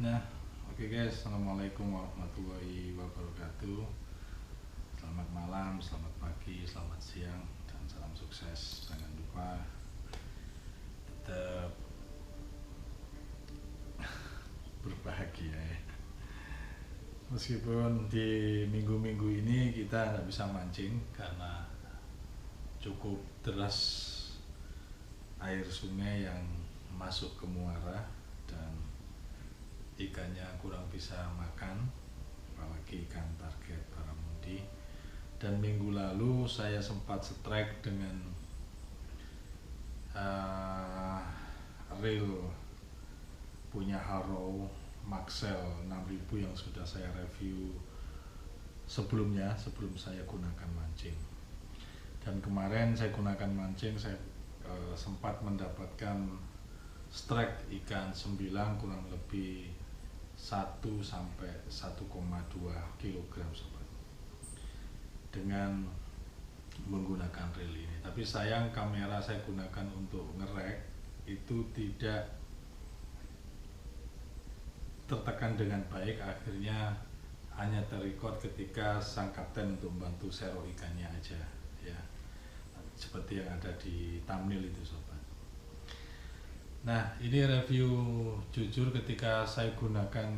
Nah, oke guys, assalamualaikum warahmatullahi wabarakatuh. Selamat malam, selamat pagi, selamat siang, dan salam sukses. Jangan lupa tetap berbahagia ya. Meskipun di minggu-minggu ini kita nggak bisa mancing karena cukup deras air sungai yang masuk ke muara dan ikannya kurang bisa makan, apalagi ikan target baramundi. Dan minggu lalu saya sempat strike dengan reel punya Harrow Maxell 6000 yang sudah saya review sebelumnya, sebelum saya gunakan mancing. Dan kemarin saya gunakan mancing, saya sempat mendapatkan strike ikan 9 kurang lebih 1 sampai 1,2 kg sobat, dengan menggunakan reel ini. Tapi sayang kamera saya gunakan untuk ngerek itu tidak tertekan dengan baik, akhirnya hanya terrecord ketika sang kapten untuk membantu sero ikannya aja ya, seperti yang ada di thumbnail itu sobat. Nah, ini review jujur ketika saya gunakan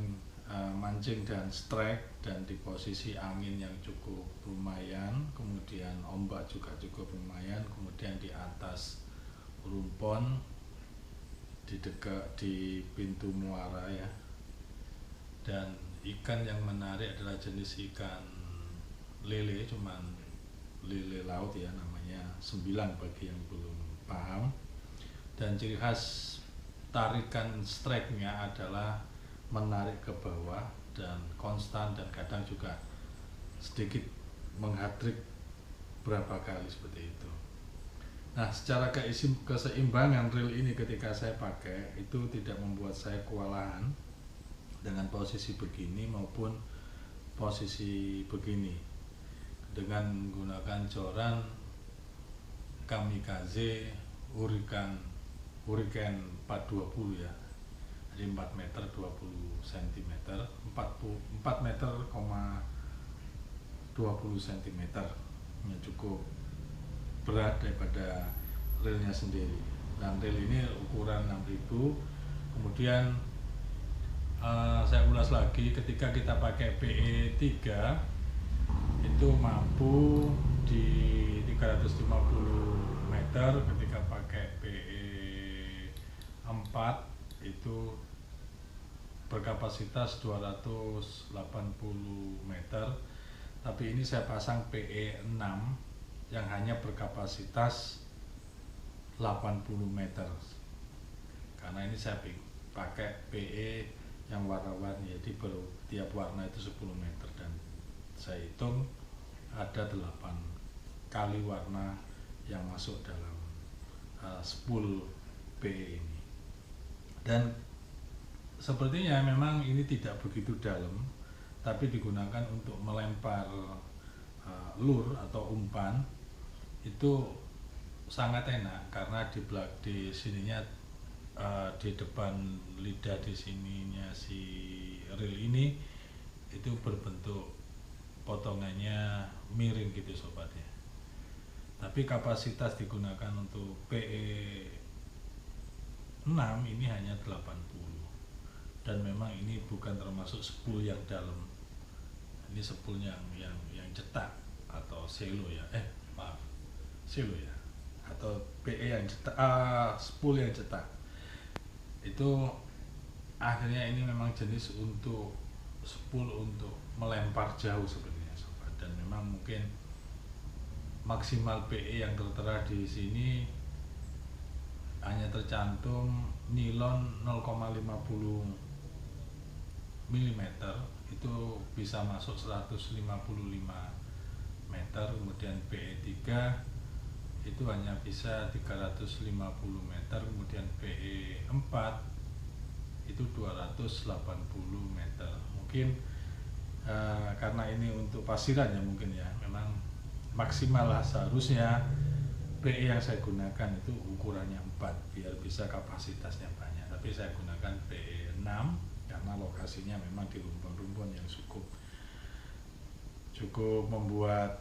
mancing dan strike dan di posisi angin yang cukup lumayan, kemudian ombak juga cukup lumayan, kemudian di atas rumpon di dekat di pintu muara ya. Dan ikan yang menarik adalah jenis ikan lele, cuman lele laut ya, namanya 9 bagi yang belum paham. Dan ciri khas tarikan strike-nya adalah menarik ke bawah dan konstan, dan kadang juga sedikit menghadrik berapa kali seperti itu. Nah, secara keseimbangan reel ini ketika saya pakai itu tidak membuat saya kewalahan dengan posisi begini maupun posisi begini, dengan menggunakan joran Kamikaze Hurricane 420 ya, jadi 4 meter 20 cm, 4 meter, 20 cm, yang cukup berat daripada reelnya sendiri. Dan reel ini ukuran 6000. Kemudian saya ulas lagi, ketika kita pakai PE 3 itu mampu di 350 meter, ketika pakai PE 4 itu berkapasitas 280 meter. Tapi ini saya pasang PE 6 yang hanya berkapasitas 80 meter, karena ini saya pakai PE yang warna-warni, jadi tiap warna itu 10 meter, dan saya hitung ada 8 kali warna yang masuk dalam spool PE ini. Dan sepertinya memang ini tidak begitu dalam, tapi digunakan untuk melempar lure atau umpan itu sangat enak, karena di sininya di depan lidah di sininya si reel ini itu berbentuk potongannya miring gitu sobat ya. Tapi kapasitas digunakan untuk PE 6 ini hanya 80, dan memang ini bukan termasuk spool yang dalam, ini spool yang cetak atau selo ya, selo ya, atau PE yang cetak, spool yang cetak. Itu akhirnya ini memang jenis untuk spool untuk melempar jauh sebenarnya sobat, dan memang mungkin maksimal PE yang tertera di sini hanya tercantum nilon 0,50 mm, itu bisa masuk 155 meter. Kemudian PE 3 itu hanya bisa 350 meter, kemudian PE 4 itu 280 meter. Mungkin karena ini untuk pasiran ya, mungkin ya, memang maksimal seharusnya PE yang saya gunakan itu ukurannya 4 biar bisa kapasitasnya banyak, tapi saya gunakan PE 6 karena lokasinya memang di rumpun-rumpun yang cukup membuat,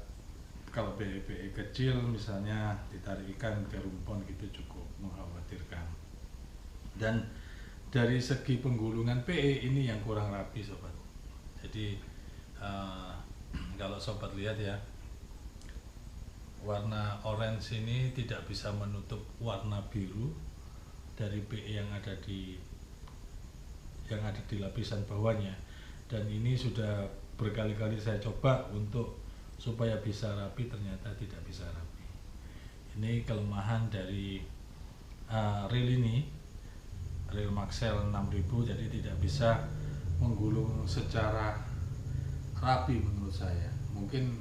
kalau PE kecil misalnya ditarik ikan ke rumpun gitu cukup mengkhawatirkan. Dan dari segi penggulungan PE ini yang kurang rapi sobat. Jadi kalau sobat lihat ya, warna orange ini tidak bisa menutup warna biru dari PE yang ada di lapisan bawahnya, dan ini sudah berkali-kali saya coba untuk supaya bisa rapi, ternyata tidak bisa rapi. Ini kelemahan dari reel ini, reel Maxell 6000, jadi tidak bisa menggulung secara rapi menurut saya. Mungkin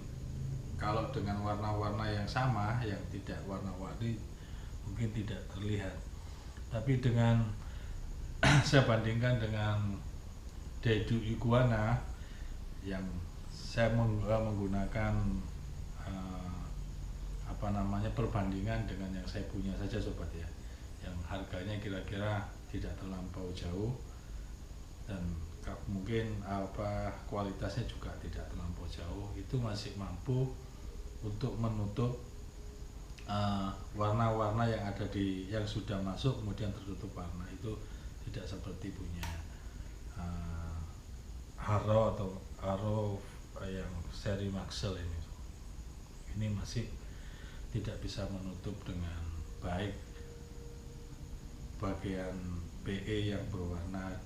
kalau dengan warna-warna yang sama, yang tidak warna-warni, mungkin tidak terlihat. Tapi dengan saya bandingkan dengan Dedu Iguana yang saya menggunakan perbandingan dengan yang saya punya saja sobat ya, yang harganya kira-kira tidak terlampau jauh dan mungkin kualitasnya juga tidak terlampau jauh, itu masih mampu untuk menutup warna-warna yang ada yang sudah masuk kemudian tertutup warna. Itu tidak seperti punya Arrow yang seri Maxell ini masih tidak bisa menutup dengan baik bagian PE yang berwarna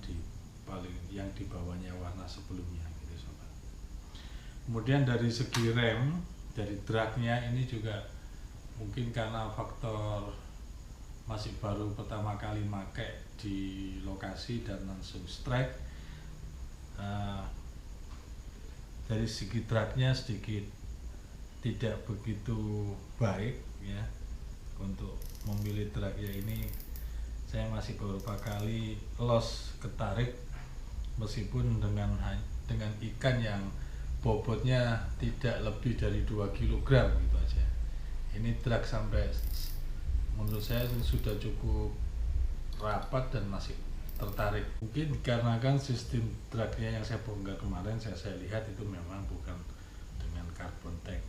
yang di bawahnya warna sebelumnya gitu sobat. Kemudian dari segi rem, dari dragnya ini juga mungkin karena faktor masih baru pertama kali pakai di lokasi dan langsung strike, dari segi dragnya sedikit tidak begitu baik ya. Untuk memilih dragnya ini saya masih beberapa kali loss ketarik, meskipun dengan ikan yang bobotnya tidak lebih dari 2 kg gitu aja. Ini drag sampai menurut saya sudah cukup rapat dan masih tertarik. Mungkin dikarenakan sistem dragnya yang saya bongkar kemarin, saya lihat itu memang bukan dengan carbon tag,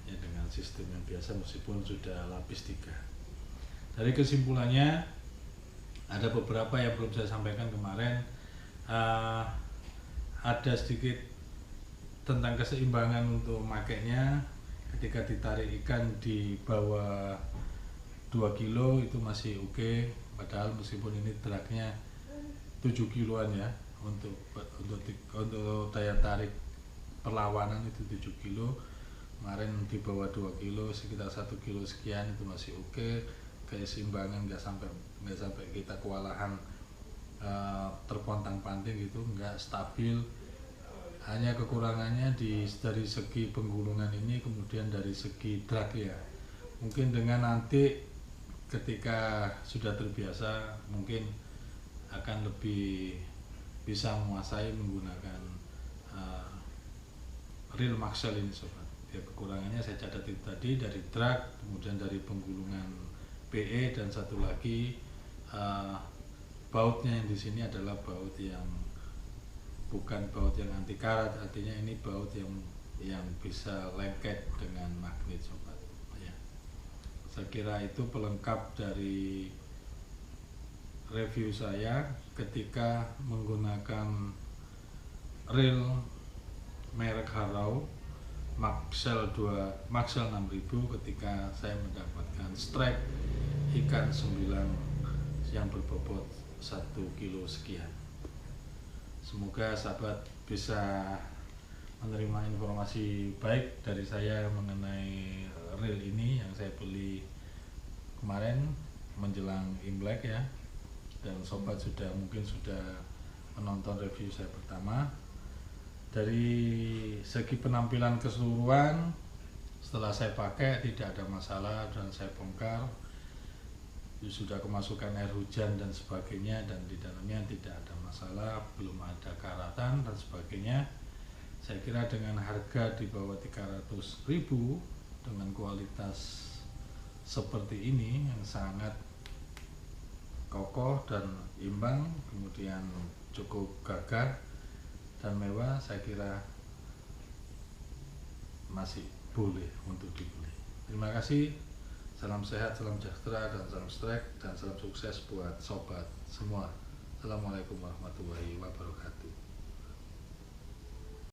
hanya dengan sistem yang biasa meskipun sudah lapis 3. Dari kesimpulannya, ada beberapa yang belum saya sampaikan kemarin. Ada sedikit tentang keseimbangan untuk makainya. Ketika ditarik ikan di bawah 2 kilo itu masih oke, padahal meskipun ini dragnya 7 kiloan ya, untuk daya tarik perlawanan itu 7 kilo. Kemarin di bawah 2 kilo sekitar 1 kilo sekian itu masih oke. Keseimbangan nggak sampai kita kewalahan terpontang-panting gitu, nggak stabil. Hanya kekurangannya dari segi penggulungan ini, kemudian dari segi drag ya. Mungkin dengan nanti ketika sudah terbiasa mungkin akan lebih bisa menguasai menggunakan reel Maxell ini sobat. Ya, kekurangannya saya catat itu tadi, dari drag, kemudian dari penggulungan PE, dan satu lagi bautnya yang di sini adalah baut yang bukan baut yang anti karat, artinya ini baut yang bisa lengket dengan magnet sobat ya. Saya kira itu pelengkap dari review saya ketika menggunakan reel merek Arrow Maxell 6000 ketika saya mendapatkan strike ikan 9 yang berbobot 1 kilo sekian. Semoga sahabat bisa menerima informasi baik dari saya mengenai reel ini yang saya beli kemarin menjelang Imlek ya. Dan sobat mungkin sudah menonton review saya pertama. Dari segi penampilan keseluruhan, setelah saya pakai tidak ada masalah, dan saya bongkar sudah kemasukan air hujan dan sebagainya, dan di dalamnya tidak ada masalah, belum ada karatan dan sebagainya. Saya kira dengan harga di bawah 300.000 dengan kualitas seperti ini yang sangat kokoh dan imbang, kemudian cukup gagah dan mewah, saya kira masih boleh untuk dibeli. Terima kasih, salam sehat, salam sejahtera, dan salam strike, dan salam sukses buat sobat semua. Assalamualaikum warahmatullahi wabarakatuh.